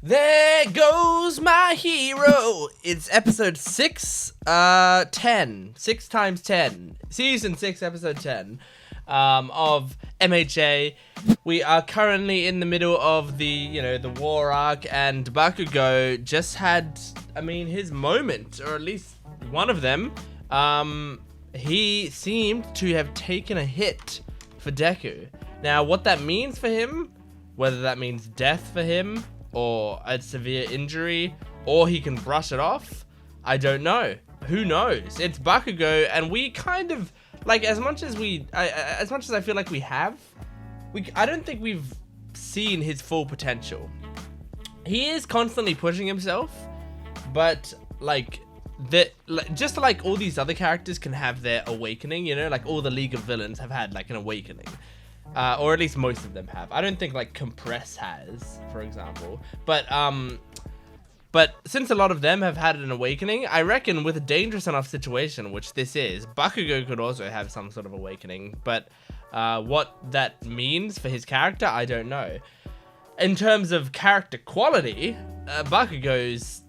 There goes my hero. It's episode 6, 10. 6 times 10. Season 6, episode 10 of MHA. We are currently in the middle of the war arc, and Bakugo just had, his moment, or at least one of them. He seemed to have taken a hit for Deku. Now, what that means for him, whether that means death for him, or a severe injury, or he can brush it off, I don't know. Who knows? It's Bakugo, and we kind of, like, as much as I feel like I don't think we've seen his full potential. He is constantly pushing himself, but, just like all these other characters can have their awakening, like all the League of Villains have had, like, an awakening. Or at least most of them have. I don't think, like, Compress has, for example. But since a lot of them have had an awakening, I reckon with a dangerous enough situation, which this is, Bakugo could also have some sort of awakening. But what that means for his character, I don't know. In terms of character quality, Bakugo's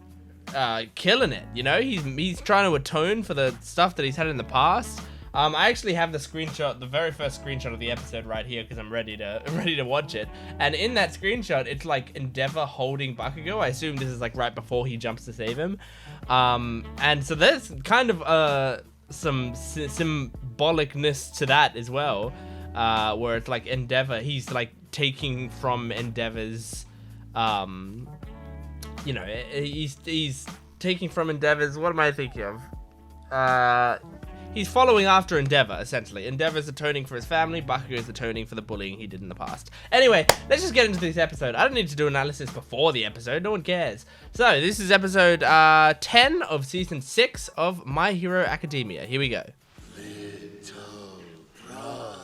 killing it, He's trying to atone for the stuff that he's had in the past. I actually have the screenshot, the very first screenshot of the episode right here, because I'm ready to watch it. And in that screenshot, it's like Endeavor holding Bakugo. I assume this is like right before he jumps to save him. And so there's kind of some symbolicness to that as well, where it's like Endeavor, he's like taking from Endeavor's, he's taking from Endeavor's, what am I thinking of? He's following after Endeavor, essentially. Endeavor's atoning for his family, Bakugo's atoning for the bullying he did in the past. Anyway, let's just get into this episode. I don't need to do analysis before the episode, no one cares. So, this is episode 10 of season 6 of My Hero Academia. Here we go. Little brother.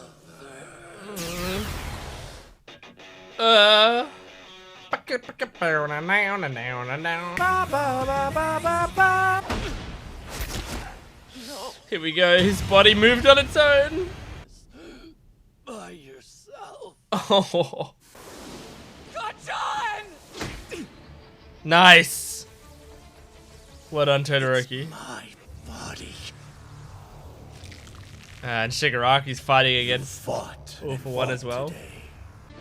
Here we go, his body moved on its own. By yourself. Oh. John! Nice. Well done, Todoroki. It's my body. And Shigaraki's fighting against Fought All for One as well. Today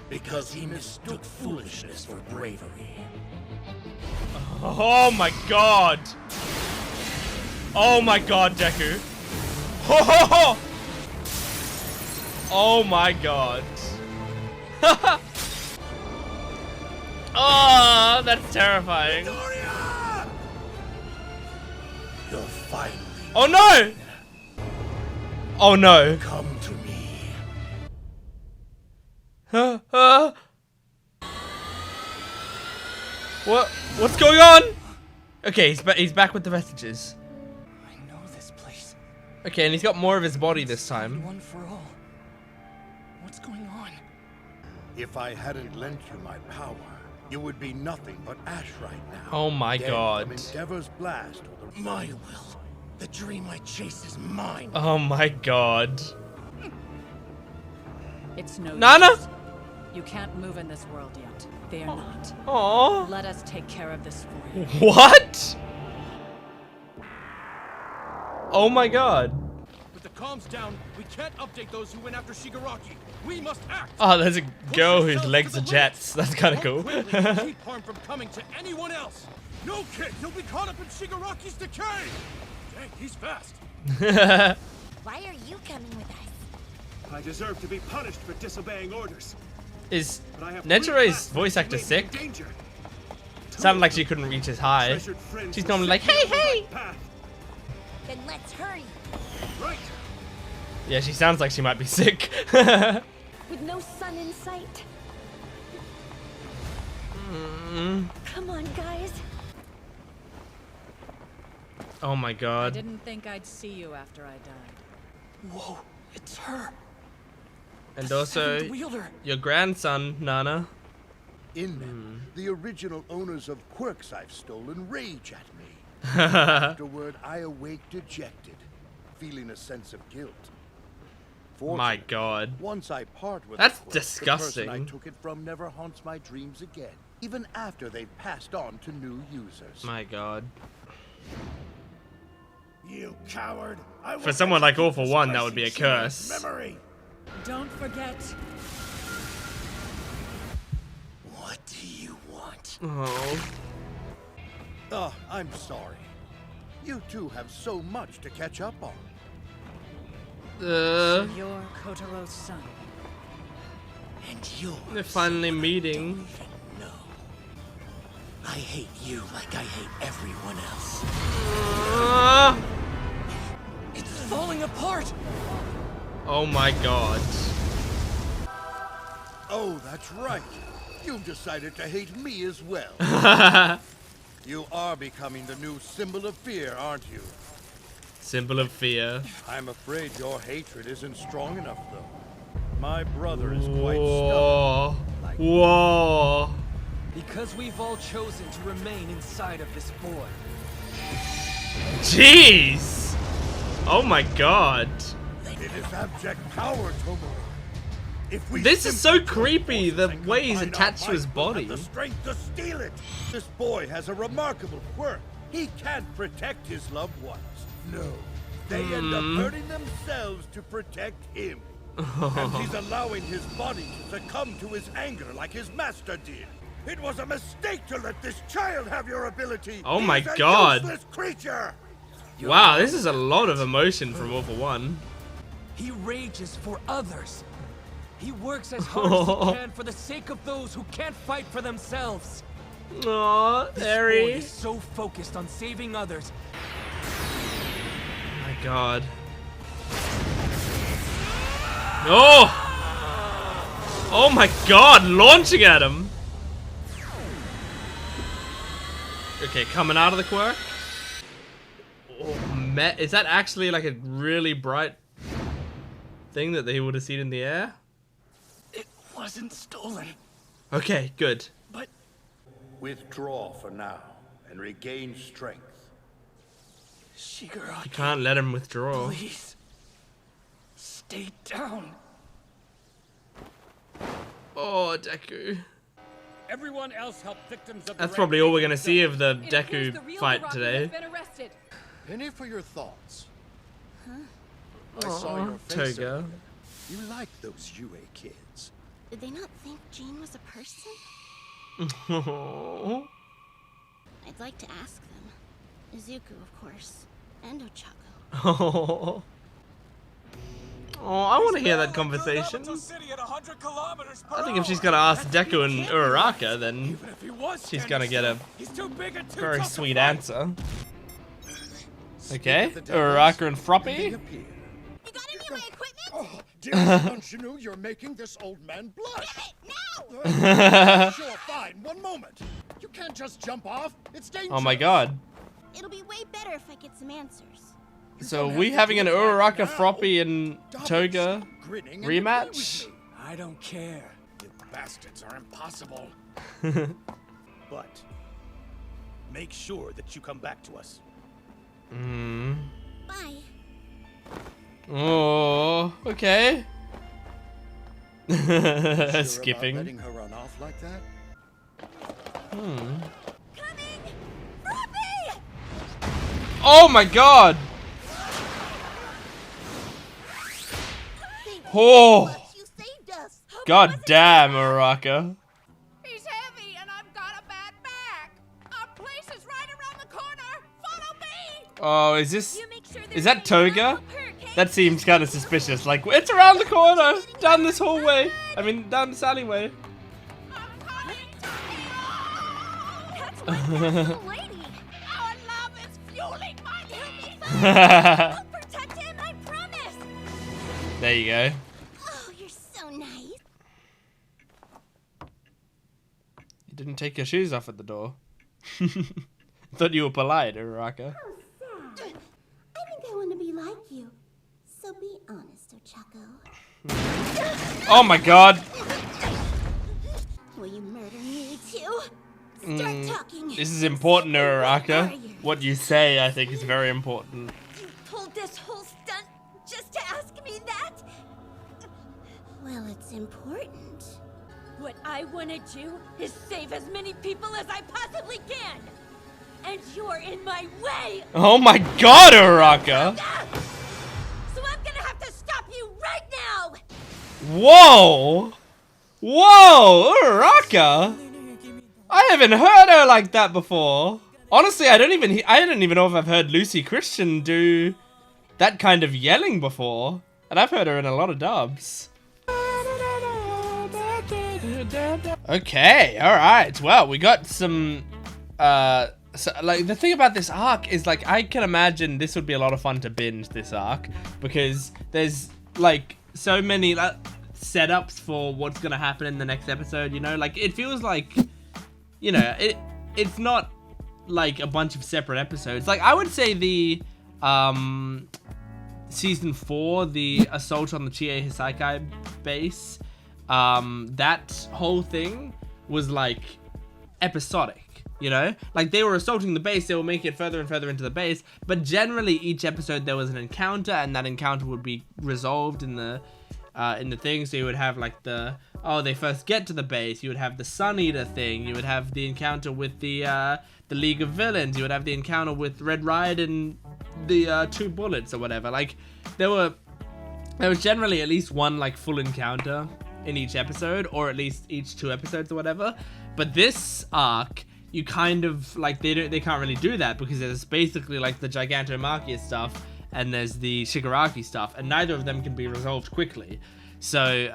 because he mistook foolishness for bravery. Oh my god. Oh my god, Deku. Ho ho ho! Oh my god. Oh, that's terrifying. Victoria! You're finally. Oh no! Oh no. Come to me. What's going on? Okay, he's back with the vestiges. Okay, and he's got more of his body this time. One for all. What's going on? If I hadn't lent you my power, you would be nothing but ash right now. Oh my god. From Endeavor's blast or my will. The dream I chase is mine. Oh my god. It's no Nana? use. You can't move in this world yet. They are not. Aww. Let us take care of this for you. What? Oh my god. With the comms down, we can't update those who went after Shigaraki. We must act. Oh, there's a girl whose legs are jets. That's kind of cool. Keep harm from coming to anyone else. No, kid, you'll be caught up in Shigaraki's decay. Dang, he's fast. Why are you coming with us? I deserve to be punished for disobeying orders. Is But I have Nejire's voice actor sick? Danger. Sounded like she couldn't reach his high. She's normally like, hey, hey! Then let's hurry. Right. Yeah, she sounds like she might be sick. With no sun in sight. Come on, guys. Oh my I god. didn't think I'd see you after I died. Whoa, it's her. And also, Seventh wielder. your grandson, Nana. In them, the original owners of quirks I've stolen rage at me. My Afterward, I awake dejected, feeling a sense of guilt. god. Once I part with That's the quirk, disgusting. the person I took it from never haunts my dreams again. even after they've passed on to new users. My god. You coward! For someone like All for One, that would be a curse. Memory. Don't forget. What do you want? Oh. Oh, I'm sorry. You two have so much to catch up on. You're Kotoro's son. And yours. They're finally meeting. No. I hate you like I hate everyone else. It's falling apart. Oh my god. Oh, that's right. You've decided to hate me as well. You are becoming the new symbol of fear, aren't you? Symbol of fear. I'm afraid your hatred isn't strong enough, though. My brother is quite Whoa. stubborn. Whoa. Because we've all chosen to remain inside of this boy. Jeez. Oh my god. It is abject power, Tomura. If we This is so simply creepy, the and way he's combine attached our to his might, we'll have body. the strength to steal it. This boy has a remarkable quirk. He can't protect his loved ones. No. They end up hurting themselves to protect him. And he's allowing his body to succumb to his anger like his master did. It was a mistake to let this child have your ability. Oh my He's a god. useless creature. Wow, this is a lot of emotion from All for One. He rages for others. He works as hard as he can for the sake of those who can't fight for themselves. Aww, This boy Eri. is so focused on saving others. My god. Oh! Oh my god, launching at him! Okay, coming out of the quirk. Oh, is that actually like a really bright thing that they would have seen in the air? It wasn't stolen, Okay, good. but Withdraw for now and regain strength. Shigaraki, You can't let him withdraw. please stay down. Oh, Deku. Everyone else help victims of That's the probably all we're gonna rampage see zone. of the Deku fight today. Penny for your thoughts. I Aw, saw your face. Toga. over there. You like those UA kids. Did they not think Jean was a person? Oh. I'd like to ask them. Izuku, of course. And Ochako. Oh. Oh, I want to hear that conversation. I think if she's gonna ask Deku and Uraraka, then Even if he was she's standing gonna get a still, he's too big and too very tough to sweet fight. answer. Okay, The devils, Uraraka and they Froppy. appear. You got any of my equipment? Oh, dear Shinu, you're making this old man blush. No! Sure, fine. One moment. You can't just jump off. It's dangerous. Oh my god. It'll be way better if I get some answers. So we having an Uraraka, Froppy, and Toga Grinning and rematch? agree with me. I don't care. You bastards are impossible. But make sure that you come back to us. Bye. Oh, okay. Sure about Skipping. letting her run off like that? Coming! Froppy! Oh my god. Thank you Oh. so much. You saved us. Hope it God wasn't damn, bad. Uraraka. He's heavy and I've got a bad back. Our place is right around the corner. Follow me. Oh, is this... You make sure Is there's that any Toga? help her, okay? That seems kind of suspicious. Like, it's around the corner. Down this hallway. I mean, down this alleyway. I'm coming. That's my little lady. Our love is fueling my I'll protect him, I promise. There you go. Oh, you're so nice. You didn't take your shoes off at the door. Thought you were polite, Uraraka. Oh, Sam. I think I want to be like you. So be honest, Ochako. Oh my god. Will you murder me too? Start talking. This is important, What are Uraraka. you? What you say, I think, is very important. You pulled this whole stunt just to ask me that? Well, it's important. What I want to do is save as many people as I possibly can. And you're in my way. Oh my god, Uraraka! So I'm gonna have to stop you right now. Whoa! Whoa, Uraraka! I haven't heard her like that before. Honestly, I don't even know if I've heard Luci Christian do that kind of yelling before. And I've heard her in a lot of dubs. Okay, alright. Well, we got some, so, like, the thing about this arc is, like, I can imagine this would be a lot of fun to binge this arc. Because there's, like, so many, like, setups for what's gonna happen in the next episode, you know? Like, it feels like, you know, it's not like a bunch of separate episodes. Like, I would say the season 4, the assault on the Chie Hisakai base, that whole thing was like episodic, you know? Like, they were assaulting the base, they were making it further and further into the base, but generally each episode there was an encounter, and that encounter would be resolved in the thing. So you would have like they first get to the base, you would have the Sun Eater thing, you would have the encounter with the League of Villains, you would have the encounter with Red Riot and the 2 bullets or whatever. Like, there was generally at least one like full encounter in each episode, or at least each 2 episodes or whatever. But this arc, you kind of like, they can't really do that, because there's basically like the gigantomachia stuff and there's the Shigaraki stuff, and neither of them can be resolved quickly. So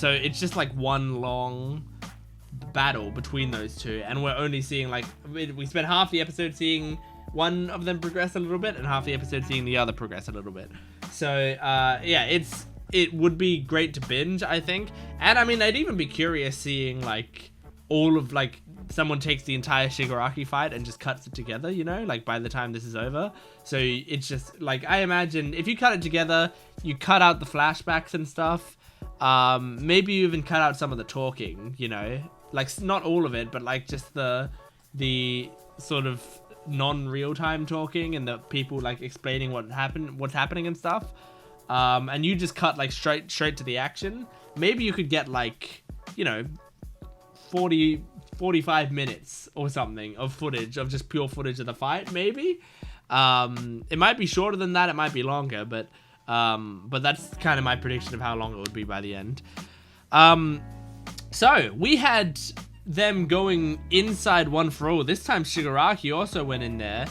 it's just like one long battle between those 2, and we're only seeing like, we spent half the episode seeing one of them progress a little bit, and half the episode seeing the other progress a little bit. So yeah, it would be great to binge, I think. And I mean, I'd even be curious seeing like all of, like, someone takes the entire Shigaraki fight and just cuts it together, you know, like by the time this is over. So it's just like, I imagine if you cut it together, you cut out the flashbacks and stuff. Maybe you even cut out some of the talking, you know, like not all of it, but like just the sort of non-real-time talking, and the people like explaining what's happening and stuff. And you just cut like straight to the action. Maybe you could get like, you know, 45 minutes or something of footage, of just pure footage of the fight, maybe. It might be shorter than that, it might be longer, but that's kind of my prediction of how long it would be by the end. So we had them going inside One for All. This time Shigaraki also went in there,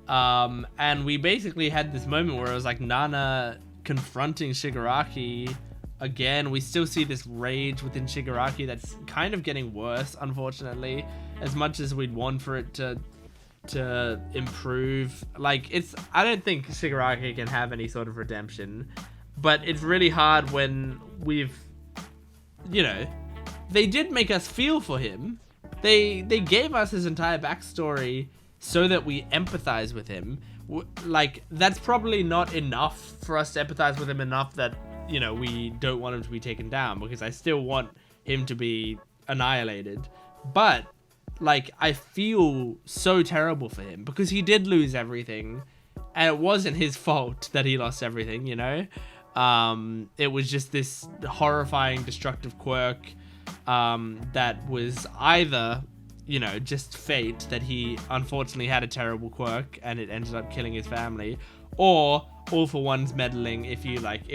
and we basically had this moment where it was like Nana confronting Shigaraki again. We still see this rage within Shigaraki that's kind of getting worse, unfortunately, as much as we'd want for it to improve. Like, I don't think Shigaraki can have any sort of redemption, but it's really hard when we've, you know, they did make us feel for him. They gave us his entire backstory so that we empathize with him. Like, that's probably not enough for us to empathize with him enough that, you know, we don't want him to be taken down, because I still want him to be annihilated. But, like, I feel so terrible for him, because he did lose everything, and it wasn't his fault that he lost everything, you know? It was just this horrifying, destructive quirk that was either, you know, just fate, that he unfortunately had a terrible quirk and it ended up killing his family, or All For One's meddling, if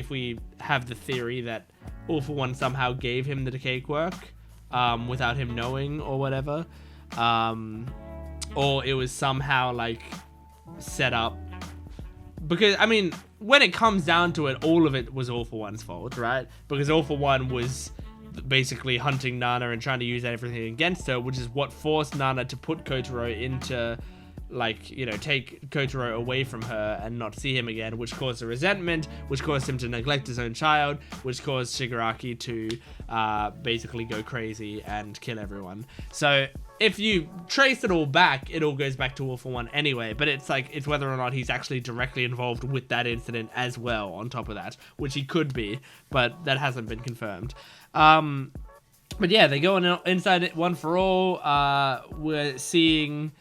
we have the theory that All For One somehow gave him the decay quirk without him knowing, or whatever, or it was somehow like set up. Because, I mean, when it comes down to it, all of it was All For One's fault, right? Because All For One was basically hunting Nana and trying to use everything against her, which is what forced Nana to put Kotaro into, like, you know, take Kotaro away from her and not see him again, which caused a resentment, which caused him to neglect his own child, which caused Shigaraki to basically go crazy and kill everyone. So if you trace it all back, it all goes back to All For One anyway, but it's like, it's whether or not he's actually directly involved with that incident as well, on top of that, which he could be, but that hasn't been confirmed. But yeah, they go inside it One For All. We're seeing,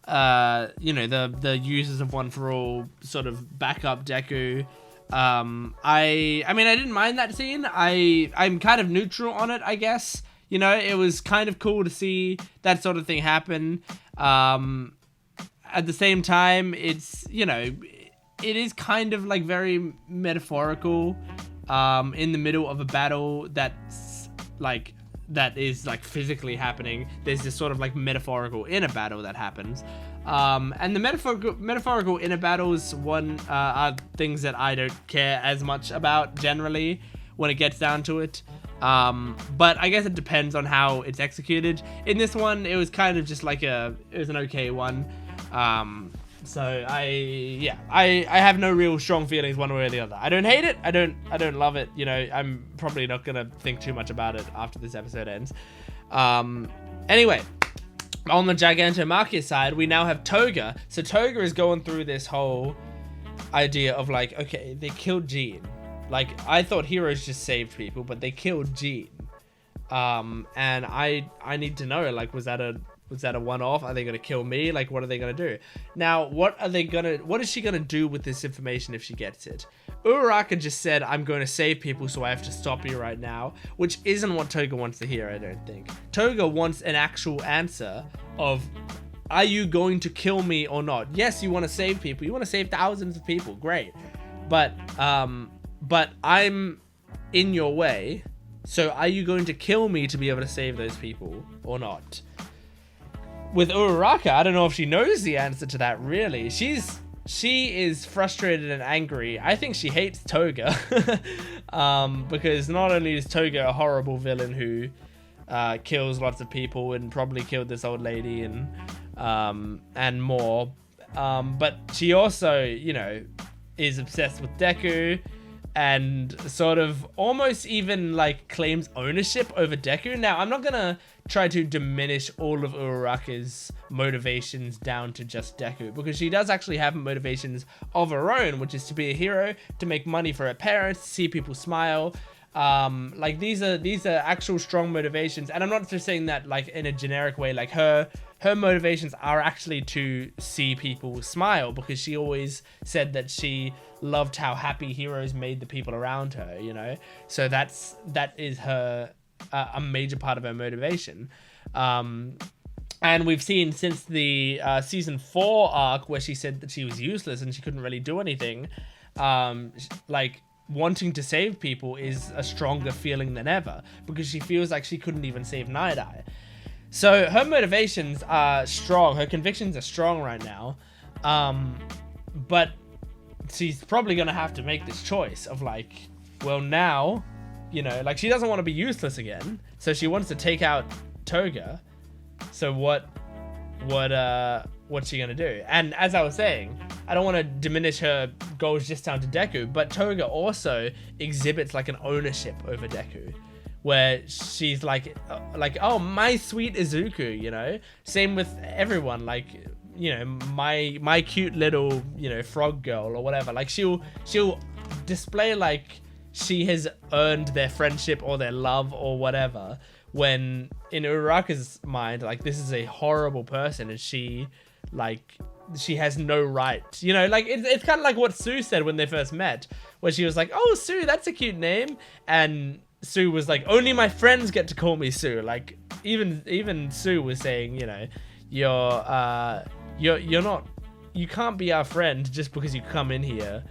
you know, the users of One For All sort of back up Deku. I mean, I didn't mind that scene. I'm kind of neutral on it, I guess. You know, it was kind of cool to see that sort of thing happen. At the same time, it's, you know, it is kind of like very metaphorical in the middle of a battle that is like physically happening. There's this sort of like metaphorical inner battle that happens. And the metaphorical inner battles are things that I don't care as much about generally when it gets down to it. But I guess it depends on how it's executed. In this one, it was kind of just like it was an okay one. So I have no real strong feelings one way or the other. I don't hate it. I don't love it. You know, I'm probably not gonna think too much about it after this episode ends. Anyway, on the gigantomachia side, we now have Toga. So Toga is going through this whole idea of like, okay, they killed Jean. Like, I thought heroes just saved people, but they killed Jean. And I need to know, like, was that a one-off? Are they gonna kill me? Like, what are they gonna do? Now, what is she gonna do with this information if she gets it? Uraraka just said, I'm going to save people, so I have to stop you right now, which isn't what Toga wants to hear, I don't think. Toga wants an actual answer of, are you going to kill me or not? Yes, you want to save people. You want to save thousands of people. Great. But I'm in your way. So are you going to kill me to be able to save those people or not? With Uraraka, I don't know if she knows the answer to that, really. She is frustrated and angry. I think she hates Toga. Because not only is Toga a horrible villain who kills lots of people and probably killed this old lady and more, but she also, you know, is obsessed with Deku and sort of almost even like claims ownership over Deku. Now, I'm not gonna try to diminish all of Uraraka's motivations down to just Deku, because she does actually have motivations of her own, which is to be a hero, to make money for her parents, to see people smile. Like these are actual strong motivations, and I'm not just saying that like in a generic way. Like her motivations are actually to see people smile, because she always said that she loved how happy heroes made the people around her, you know. So that is her a major part of her motivation. And we've seen since the season 4 arc where she said that she was useless and she couldn't really do anything, like wanting to save people is a stronger feeling than ever, because she feels like she couldn't even save Night Eye. So her motivations are strong, her convictions are strong right now, but she's probably gonna have to make this choice of like, well, now, you know, like she doesn't want to be useless again, so she wants to take out Toga. So what's she gonna do? And as I was saying, I don't want to diminish her goals just down to Deku, but Toga also exhibits like an ownership over Deku, where she's like, oh, my sweet Izuku, you know. Same with everyone, like, you know, my cute little, you know, frog girl or whatever. Like she'll display like she has earned their friendship or their love or whatever, when in Uraraka's mind, like, this is a horrible person and she has no right, you know. Like it's kind of like what Sue said when they first met, where she was like, oh, Sue, that's a cute name, and Sue was like, only my friends get to call me Sue. Like even Sue was saying, you know, you're not, you can't be our friend just because you come in here.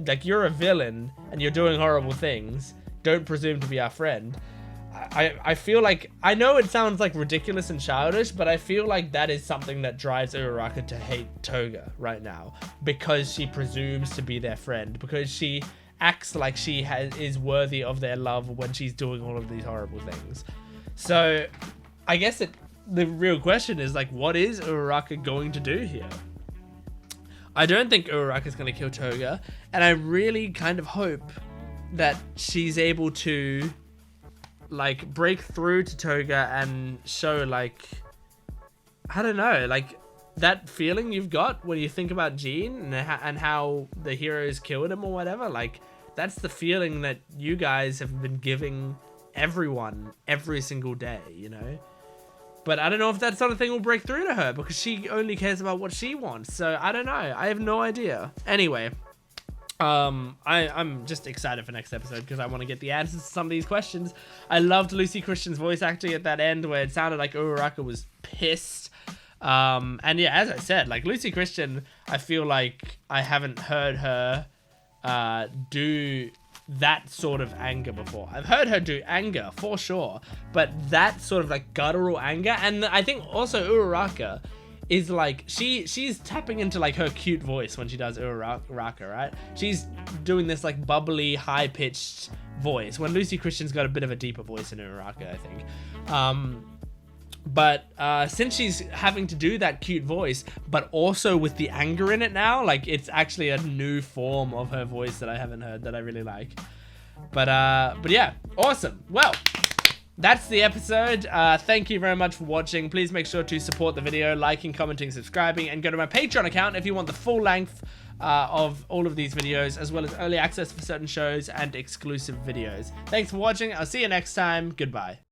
Like, you're a villain and you're doing horrible things. Don't presume to be our friend. I feel like, I know it sounds like ridiculous and childish, but I feel like that is something that drives Uraraka to hate Toga right now, because she presumes to be their friend, because she acts like she is worthy of their love when she's doing all of these horrible things. So I guess the real question is, like, what is Uraraka going to do here? I don't think Uraraka's going to kill Toga, and I really kind of hope that she's able to, like, break through to Toga and show, like, I don't know, like, that feeling you've got when you think about Jean and how the heroes killed him or whatever. Like, that's the feeling that you guys have been giving everyone every single day, you know? But I don't know if that sort of thing will break through to her, because she only cares about what she wants. So I don't know. I have no idea. Anyway, I'm just excited for next episode because I want to get the answers to some of these questions. I loved Luci Christian's voice acting at that end where it sounded like Uraraka was pissed. And yeah, as I said, like Luci Christian, I feel like I haven't heard her do that sort of anger before. I've heard her do anger for sure, but that sort of like guttural anger, and I think also Uraraka is like she's tapping into like her cute voice when she does Uraraka, right? She's doing this like bubbly, high-pitched voice when Luci Christian's got a bit of a deeper voice in Uraraka, I think. But since she's having to do that cute voice, but also with the anger in it now, like it's actually a new form of her voice that I haven't heard that I really like. But yeah, awesome. Well, that's the episode. Thank you very much for watching. Please make sure to support the video, liking, commenting, subscribing, and go to my Patreon account if you want the full length of all of these videos, as well as early access for certain shows and exclusive videos. Thanks for watching. I'll see you next time. Goodbye.